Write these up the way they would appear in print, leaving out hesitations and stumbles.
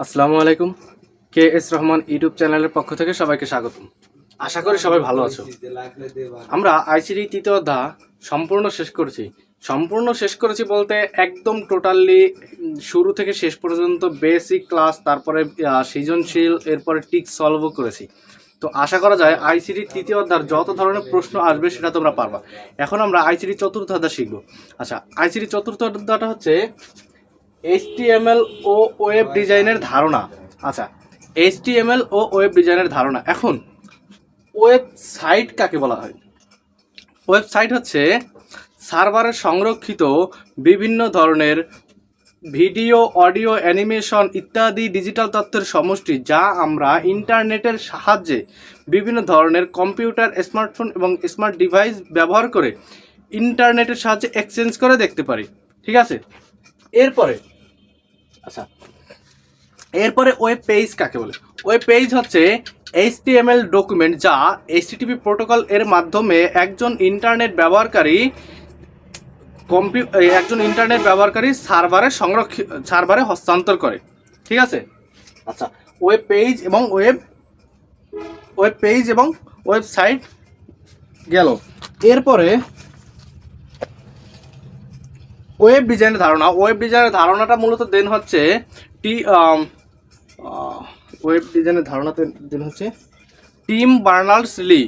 আসসালামু আলাইকুম। K S Rahman YouTube চ্যানেলের পক্ষ থেকে সবাইকে স্বাগতম। আশা করি সবাই ভালো আছো। আমরা আইসিটি তৃতীয় অধ্যায় সম্পূর্ণ শেষ করেছি বলতে একদম টোটালি শুরু থেকে শেষ পর্যন্ত বেসিক ক্লাস, তারপরে সৃজনশীল, এরপরে টিক সলভও করেছি। তো আশা করা যায় আইসিটি তৃতীয় অধ্যায়ের যত ধরনের প্রশ্ন আসবে সেটা তোমরা পারবা। এখন আমরা আইসিটি চতুর্থ অধ্যায় শিখবো। আচ্ছা, আইসিটি চতুর্থ অধ্যায়টা হচ্ছে HTML ও ওয়েব ডিজাইনের ধারণা। আচ্ছা, HTML ও ওয়েব ডিজাইনের ধারণা। এখন ওয়েবসাইট কাকে বলা হয়? ওয়েবসাইট হচ্ছে সার্ভারে সংরক্ষিত বিভিন্ন ধরনের ভিডিও, অডিও, অ্যানিমেশন ইত্যাদি ডিজিটাল তথ্যের সমষ্টি, যা আমরা ইন্টারনেটের সাহায্যে বিভিন্ন ধরনের কম্পিউটার, স্মার্টফোন এবং স্মার্ট ডিভাইস ব্যবহার করে ইন্টারনেটের সাহায্যে এক্সচেঞ্জ করে দেখতে পারি। ঠিক আছে, এরপরে এরপরে ওয়েব পেজ কাকে বলে? ওয়েব পেজ হচ্ছে HTML ডকুমেন্ট যা HTTP প্রোটোকল এর মাধ্যমে একজন ইন্টারনেট ব্যবহারকারী সার্ভারে হস্তান্তর করে। ঠিক আছে। আচ্ছা, ওয়েব পেজ এবং ওয়েবসাইট গেল। এরপরে ওয়েব ডিজাইনের ধারণা। ওয়েব ডিজাইনের ধারণাটা মূলত দেন হচ্ছে ওয়েব ডিজাইনের ধারণাতে দেন হচ্ছে টিম বার্নার্স-লি।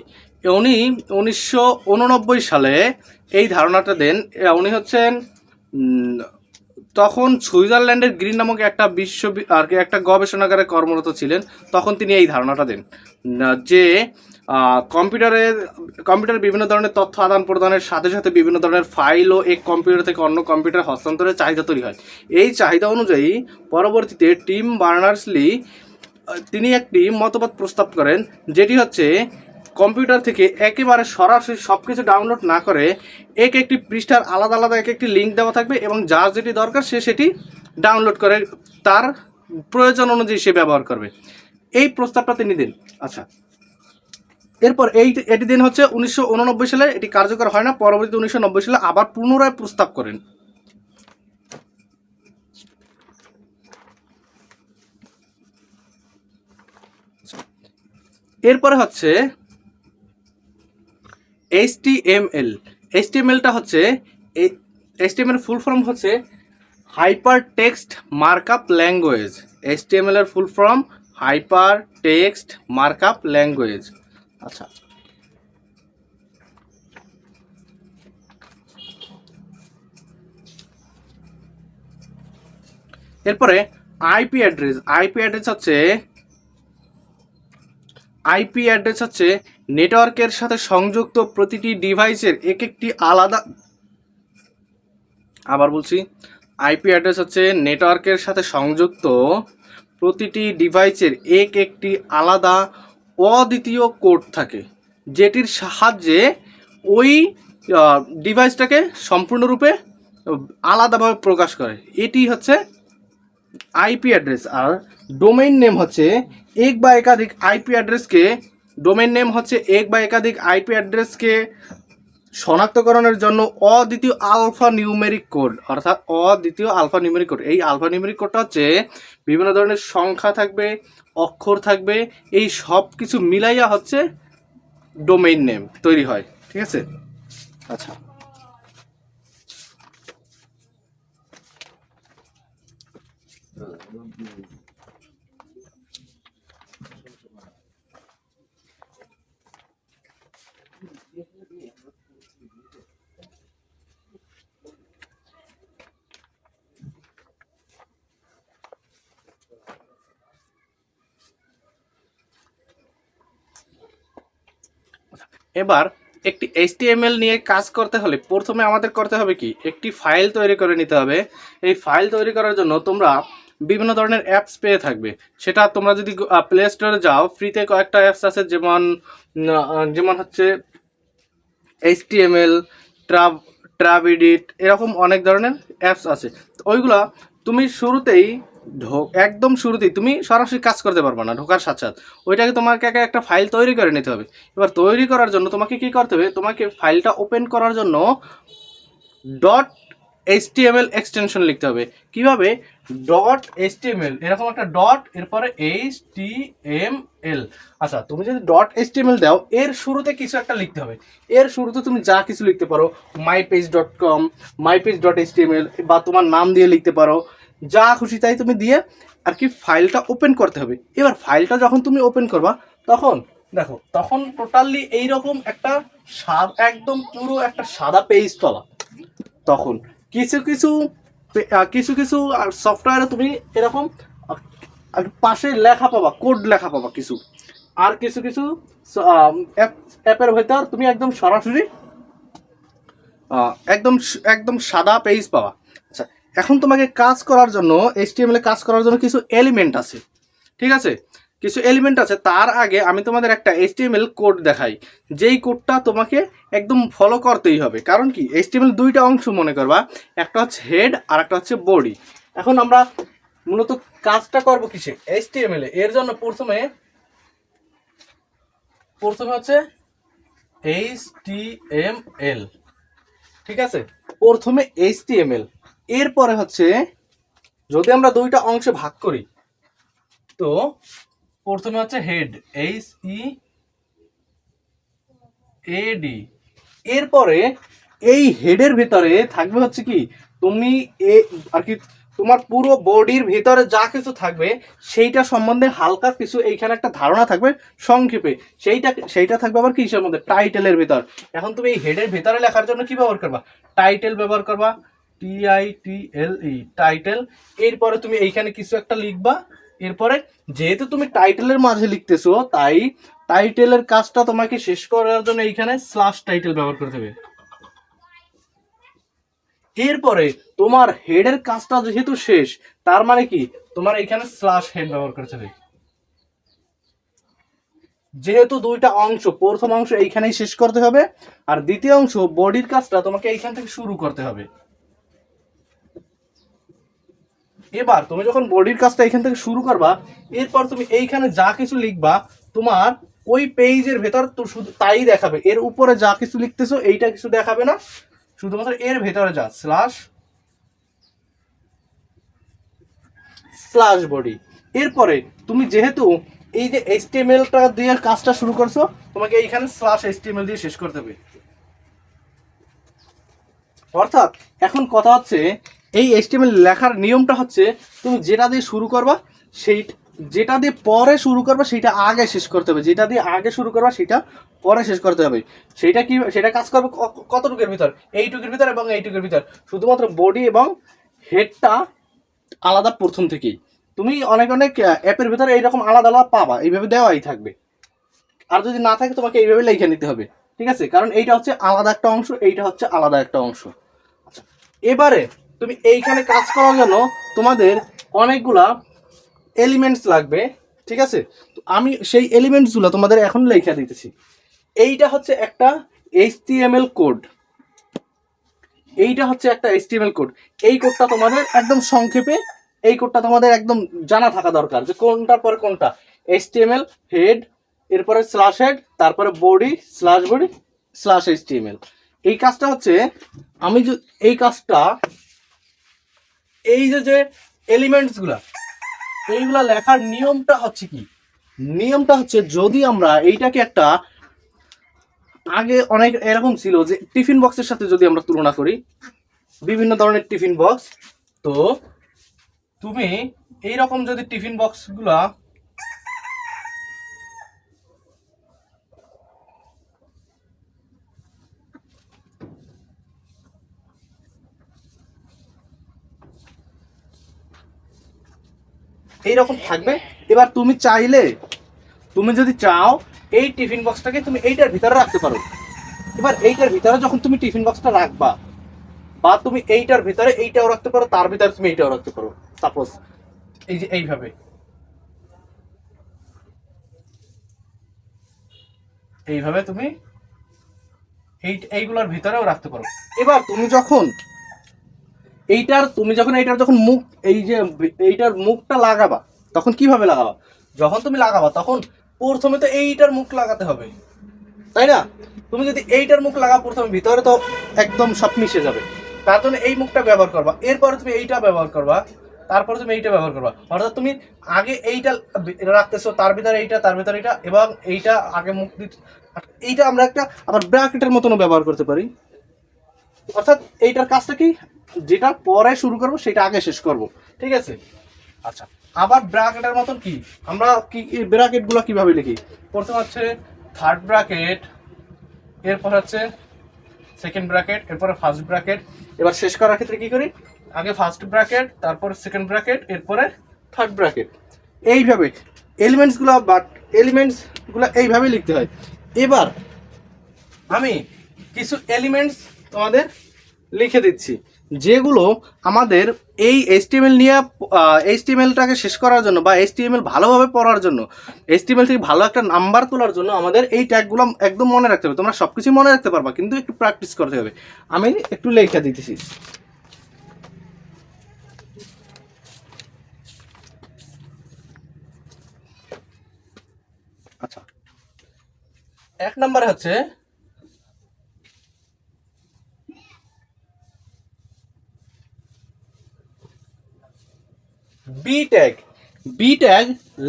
উনি 1989 সালে এই ধারণাটা দেন। উনি হচ্ছেন তখন সুইজারল্যান্ডের গ্রিন নামক একটা গবেষণাগারে কর্মরত ছিলেন। তখন তিনি এই ধারণাটা দেন যে কম্পিউটারের বিভিন্ন ধরনের তথ্য আদান প্রদানের সাথে সাথে বিভিন্ন ধরনের ফাইলও এক কম্পিউটার থেকে অন্য কম্পিউটার হস্তান্তরের চাহিদা তৈরি হয়। এই চাহিদা অনুযায়ী পরবর্তীতে টিম বার্নার্স-লি তিনি একটি মতবাদ প্রস্তাব করেন, যেটি হচ্ছে কম্পিউটার থেকে একেবারে সরাসরি সব কিছু ডাউনলোড না করে একটি পৃষ্ঠার আলাদা আলাদা একটি লিঙ্ক দেওয়া থাকবে এবং যার যেটি দরকার সে সেটি ডাউনলোড করে তার প্রয়োজন অনুযায়ী সে ব্যবহার করবে। এই প্রস্তাবটা তিনি দেন। আচ্ছা, এরপর এটি দিন হচ্ছে 1989 সালে এটি কার্যকর হয় না। পরবর্তী 1990 সালে আবার পুনরায় প্রস্তাব করেন। এরপরে হচ্ছে HTML হচ্ছে HTML ফুল ফর্ম হচ্ছে hyper text markup language. HTML এর full form hyper text markup language. আচ্ছা, এরপরে আইপি অ্যাড্রেস হচ্ছে নেটওয়ার্কের সাথে সংযুক্ত প্রতিটি ডিভাইসের একটি আলাদা, আবার বলছি, আইপি অ্যাড্রেস হচ্ছে নেটওয়ার্কের সাথে সংযুক্ত প্রতিটি ডিভাইসের একটি আলাদা অদ্বিতীয় কোড থাকে, যেটির সাহায্যে ওই ডিভাইসটাকে সম্পূর্ণরূপে আলাদাভাবে প্রকাশ করে। এটি হচ্ছে আইপি অ্যাড্রেস। আর ডোমেইন নেম হচ্ছে এক বা একাধিক আইপি অ্যাড্রেসকে শনাক্তকরণের জন্য অদ্বিতীয় আলফা নিউমেরিক কোড, অর্থাৎ অদ্বিতীয় আলফা নিউমেরিক কোড। এই আলফা নিউমেরিক কোডটা হচ্ছে বিভিন্ন ধরনের সংখ্যা থাকবে, অক্ষর থাকবে, এই সব কিছু মিলাইয়া হচ্ছে ডোমেইন নেম তৈরি হয়। ঠিক আছে। আচ্ছা, এবার একটি HTML নিয়ে কাজ করতে হলে প্রথমে আমাদের করতে হবে কি, একটি ফাইল তৈরি করে নিতে হবে। এই ফাইল তৈরি করার জন্য তোমরা বিভিন্ন ধরনের অ্যাপস পেয়ে থাকবে। সেটা তোমরা যদি প্লে স্টোরে যাও, ফ্রিতে কয়েকটা অ্যাপস আছে, যেমন হচ্ছে HTML, ট্রাভিডিট, এরকম অনেক ধরনের অ্যাপস আছে। ওইগুলা তুমি একদম শুরুতেই তুমি সরাসরি কাজ করতে পারবে না ঢোকার সাথে সাথে। ওইটাকে তোমাকে একটা ফাইল তৈরি করে নিতে হবে। এবার তৈরি করার জন্য তোমাকে কি করতে হবে, তোমাকে ফাইলটা ওপেন করার জন্য HTML এক্সটেনশন লিখতে হবে। কিভাবে? ডট HTML, এরকম একটা ডট, এরপরে HTML। আচ্ছা, তুমি যদি ডট HTML দাও, এর শুরুতে কিছু একটা লিখতে হবে। এর শুরুতে তুমি যা কিছু লিখতে পারো, mypage.com, mypage.html, বা তোমার নাম দিয়ে লিখতে পারো, যা খুশি তাই তুমি দিয়ে আর কি ফাইলটা ওপেন করতে হবে। এবার ফাইলটা যখন তুমি ওপেন করবা, তখন দেখো, তখন টোটালি এইরকম একটা একদম পুরো একটা সাদা পেজ পাবা। তখন কিছু কিছু কিছু কিছু সফটওয়্যারে তুমি এরকম পাশে লেখা পাবা, কোড লেখা পাবা কিছু, আর কিছু কিছু অ্যাপের ভেতর তুমি একদম সরাসরি একদম একদম সাদা পেজ পাওয়া। আচ্ছা, এখন তোমাকে কাজ করার জন্য, HTML এ কাজ করার জন্য কিছু এলিমেন্ট আছে, ঠিক আছে? কিছু এলিমেন্ট আছে। তার আগে আমি তোমাদের একটা HTML কোড দেখাই, যেই কোডটা তোমাকে একদম ফলো করতেই হবে। কারণ কি, HTML দুইটা অংশ মনে করবা, একটা হচ্ছে হেড আর একটা হচ্ছে বডি। এখন আমরা মূলত কাজটা করব কিসে? HTML এ। এর জন্য প্রথমে হচ্ছে HTML, ঠিক আছে? প্রথমে HTML, এরপরে হচ্ছে যদি আমরা দুইটা অংশে ভাগ করি, তো প্রথমে হচ্ছে হেড, HEAD। এরপরে এই হেডের ভিতরে থাকবে হচ্ছে কি, তুমি আর কি তোমার পুরো বডির ভিতরে যা কিছু থাকবে সেইটা সম্বন্ধে হালকা কিছু এইখানে একটা ধারণা থাকবে সংক্ষেপে। সেইটা থাকবে আবার কিসের মধ্যে? টাইটেলের ভিতর। এখন তুমি এই হেডের ভিতরে লেখার জন্য কি ব্যবহার করবা? টাইটেল ব্যবহার করবা, TITLE, টাইটেল। এরপরে তুমি এইখানে কিছু একটা লিখবা। এরপরে যেহেতু তুমি টাইটেলের মাঝে লিখতেছো, তাই টাইটেলের কাজটা তোমাকে শেষ করার জন্য এইখানে স্ল্যাশ টাইটেল ব্যবহার করতে হবে। এরপরে তোমার হেডের কাজটা যেহেতু শেষ, তার মানে কি, তোমার এইখানে স্ল্যাশ হেড ব্যবহার করতে হবে। যেহেতু দুইটা অংশ, প্রথম অংশ এইখানেই শেষ করতে হবে, আর দ্বিতীয় অংশ বডির কাজটা তোমাকে এইখান থেকে শুরু করতে হবে। এবার তুমি যখন বডির কাজটা এখান থেকে শুরু করবা, এরপর তুমি এইখানে যা কিছু লিখবা, তোমার ওই পেজের ভেতর তো শুধু তাই দেখাবে। এর উপরে যা কিছু লিখতেছো এইটা কিছু দেখাবে না, শুধুমাত্র এর ভেতরে যা স্ল্যাশ বডি। এরপরে তুমি যেহেতু এই যে HTML-টা দিয়ে কাজটা শুরু করছো, তোমাকে এইখানে স্ল্যাশ HTML দিয়ে শেষ করতে হবে। অর্থাৎ এখন কথা হচ্ছে, এই HTML লেখার নিয়মটা হচ্ছে, তুমি যেটা দিয়ে শুরু করবা যেটা দিয়ে পরে শুরু করবা সেটা আগে শেষ করতে হবে, যেটা দিয়ে আগে শুরু করবা সেটা পরে শেষ করতে হবে। সেটা কাজ করবে কতটুকুর ভিতর? এইটুকুর ভিতর এবং এইটুকুর ভিতর। শুধুমাত্র বডি এবং হেডটা আলাদা প্রথম থেকেই। তুমি অনেক অ্যাপের ভিতরে এইরকম আলাদা আলাদা পাবা, এইভাবে দেওয়াই থাকবে। আর যদি না থাকে তোমাকে এইভাবে লিখে নিতে হবে, ঠিক আছে? কারণ এইটা হচ্ছে আলাদা একটা অংশ, এইটা হচ্ছে আলাদা একটা অংশ। আচ্ছা, এবারে তুমি এইখানে কাজ করার জন্য তোমাদের অনেকগুলা এলিমেন্টস লাগবে, ঠিক আছে? তো আমি সেই এলিমেন্টসগুলো তোমাদের এখন লিখে দিতেছি। এইটা হচ্ছে একটা HTML কোড, এইটা হচ্ছে একটা HTML কোড। এই কোডটা তোমাদের একদম সংক্ষেপে, এই কোডটা তোমাদের একদম জানা থাকা দরকার যে কোনটার পরে কোনটা। HTML হেড, এরপরে স্ল্যাশ হেড, তারপরে body, slash body, slash HTML। এই কাজটা হচ্ছে, আমি যে এই কাজটা, এই যে এলিমেন্টসগুলা, এইগুলা লেখার নিয়মটা হচ্ছে কি? নিয়মটা হচ্ছে, যদি আমরা এইটাকে একটা, আগে অনেক এরকম ছিল যে টিফিন বক্সের সাথে যদি আমরা তুলনা করি, বিভিন্ন ধরনের টিফিন বক্স, তো তুমি এইরকম যদি টিফিন বক্সগুলা এইরকম থাকবে। এবার তুমি যদি চাও এই টিফিন বক্সটাকে তুমি এইটার ভিতরে রাখতে পারো। এবার এইটার ভিতরে যখন তুমি টিফিন বক্সটা রাখবা, বা তুমি এইটার ভিতরে এইটাও রাখতে পারো, তার ভিতরে তুমি এইটাও রাখতে পারো। সাপোজ এই যে এইভাবে তুমি এইগুলোর ভিতরেও রাখতে পারো। এবার এইটার যখন মুখ, এই যে এইটার মুখটা লাগাবা, তখন কিভাবে লাগাবা? যখন তুমি লাগাবা তখন প্রথমে তো এইটার মুখ লাগাতে হবে, তাই না? তুমি যদি এইটার মুখ লাগাও প্রথমে, ভিতরে তো একদম সব মিশে যাবে। তার জন্য এই মুখটা ব্যবহার করবা, এরপরে তুমি এইটা ব্যবহার করবা, তারপরে তুমি এইটা ব্যবহার করবা। অর্থাৎ তুমি আগে এইটা রাখতেছো, তার ভিতরে এইটা, তার ভিতরে এইটা, এবং এইটা আগে মুখ দিচ্ছ। এইটা আমরা একটা আবার ব্র্যাকেটের মতনও ব্যবহার করতে পারি। অর্থাৎ এইটার কাজটা কি, যেটা পরে শুরু করব সেটা আগে শেষ করব, ঠিক আছে। আচ্ছা, আবার ব্র্যাকেটের মতন কি আমরা কি ব্র্যাকেটগুলো কিভাবে লিখি? প্রথম হচ্ছে থার্ড ব্র্যাকেট, এরপর হচ্ছে সেকেন্ড ব্র্যাকেট, এরপরে ফার্স্ট ব্র্যাকেট। এবার শেষ করার ক্ষেত্রে কি করি, আগে ফার্স্ট ব্র্যাকেট, তারপর সেকেন্ড ব্র্যাকেট, এরপরে থার্ড ব্র্যাকেট। এইভাবে এলিমেন্টসগুলো এইভাবে লিখতে হয়। এবার আমি কিছু এলিমেন্টস তোমাদের লিখে দিচ্ছি, যেগুলো আমাদের এই এইচটিএমএল নিয়ে এইচটিএমএলটাকে শেষ করার জন্য বা এইচটিএমএল ভালোভাবে পড়ার জন্য, এইচটিএমএল থেকে ভালো একটা নাম্বার তোলার জন্য আমাদের এই ট্যাগগুলো একদম মনে রাখতে হবে। তোমরা সব কিছু মনে রাখতে পারবা, কিন্তু একটু প্র্যাকটিস করতে হবে। আমি একটু লেখা দিতেছি। আচ্ছা, এক নম্বরে হচ্ছে বি ট্যাগ। বি ট্যাগ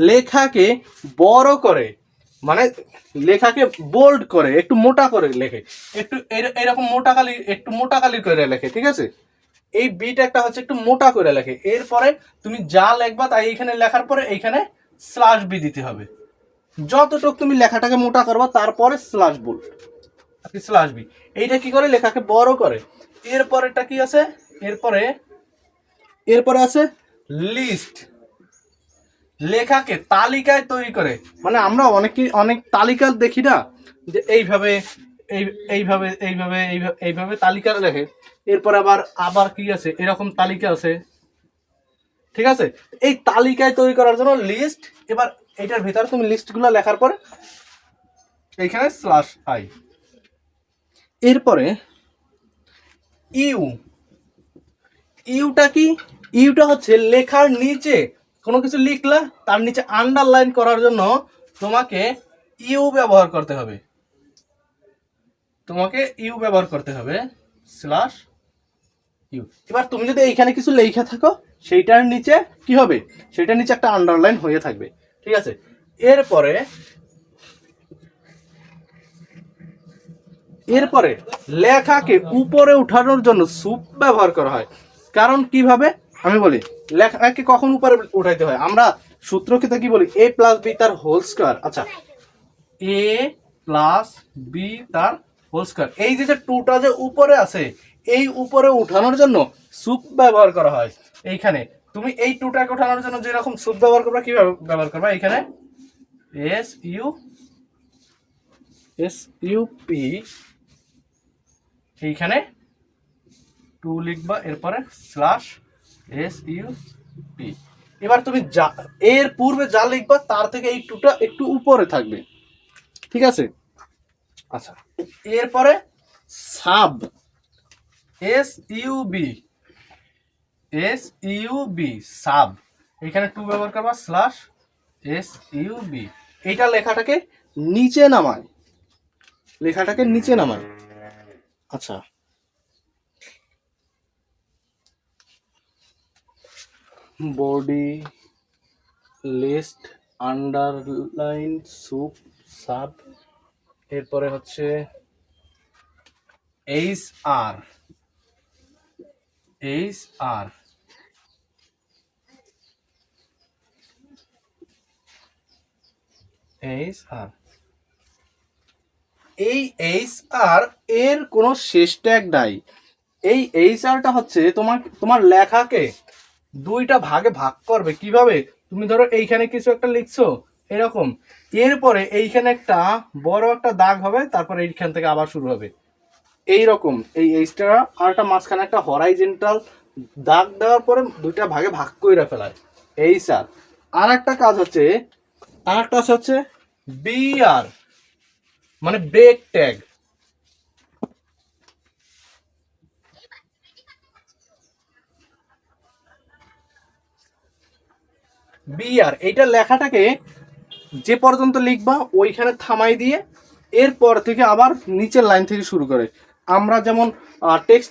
লেখাকে বড় করে, মানে লেখাকে বোল্ড করে, একটু মোটা করে লেখে, একটু এরকম মোটা কালি করে লেখে, ঠিক আছে। এই বি ট্যাগটা হচ্ছে একটু মোটা করে লেখে। এরপরে তুমি যা লিখবা তাই এইখানে লেখার পরে এইখানে স্ল্যাশ বি দিতে হবে। যতটুকু তুমি লেখাটাকে মোটা করবা তারপরে স্ল্যাশ বোল্ড, স্ল্যাশ বি। এইটা কি করে, লেখাকে বড় করে। এরপরেটা কি আছে, এরপরে আছে লিস্ট। লেখাকে তালিকায় তৈরি করে, মানে আমরা অনেক তালিকা দেখি না, যে এইভাবে এইভাবে এইভাবে এইভাবে তালিকা লেখে। এরপর আবার কি আছে, এরকম তালিকা আছে, ঠিক আছে। এই তালিকায় তৈরি করার জন্য লিস্ট। এবার এইটার ভিতরে তুমি লিস্টগুলো লেখার পর এইখানে স্ল্যাশ আই। এরপরে ইউটা কি, ইউটা হচ্ছে লেখার নিচে কোনো কিছু লিখলা, তার নিচে আন্ডারলাইন করার জন্য তোমাকে ইউ ব্যবহার করতে হবে, স্ল্যাশ ইউ। এবার তুমি যদি এইখানে কিছু লেখা থাকো, সেইটার নিচে কি হবে, সেটার নিচে একটা আন্ডারলাইন হয়ে থাকবে, ঠিক আছে। এরপরে লেখাকে উপরে উঠানোর জন্য সুপ ব্যবহার করা হয়। কারণ কিভাবে আমি বলি, লেখাকে কখন উপরে উঠাইতে হয়, আমরা সূত্র ক্ষেত্রে কি বলি, এ প্লাস বি তার হোল স্কয়ার। আচ্ছা, এ প্লাস বি তার হোল স্কয়ার। এই যে টুটা যে উপরে আছে, এই উপরে উঠানোর জন্য সুপ ব্যবহার করা হয়। এইখানে তুমি এই টুটাকে উঠানোর জন্য যেরকম সুপ ব্যবহার করবা, কিভাবে ব্যবহার করবা, এখানে এস ইউ পি, এইখানে 2 লিখবা, এরপরে স্ল্যাশ এস ইউ পি। এবার তুমি যা এর পূর্বে যা লিখবা তার থেকে এই টুটা একটু উপরে থাকবে, ঠিক আছে। আচ্ছা, এরপরে sub, S U B sub, এখানে 2 ব্যবহার করবা, স্ল্যাশ এস ইউ বি। এইটা লেখাটাকে নিচে নামায়, আচ্ছা, body, list, underline, sup, sub. এরপরে হচ্ছে এইচ আর, এই এইচ আর এর কোনো শেষ ট্যাগ নাই। এই এইচ আরটা হচ্ছে তোমার লেখাকে দুইটা ভাগে ভাগ করবে। কিভাবে, তুমি ধরো এইখানে কিছু একটা লিখছো এরকম, এরপরে এইখানে একটা বড় একটা দাগ হবে, তারপরে এইখান থেকে আবার শুরু হবে এইরকম। এই এইচটা আরটা মাঝখানে একটা হরাইজন্টাল দাগ দেওয়ার পরে দুইটা ভাগে ভাগ করে ফেলায় এইচ আর। আর একটা কাজ হচ্ছে, বিআর, মানে ব্রেক ট্যাগ। বিআর এইটা লেখাটাকে যে পর্যন্ত লিখবা ওইখানে থামাই দিয়ে এরপর থেকে আবার নিচের লাইন থেকে শুরু করে। আমরা যেমন টেক্সট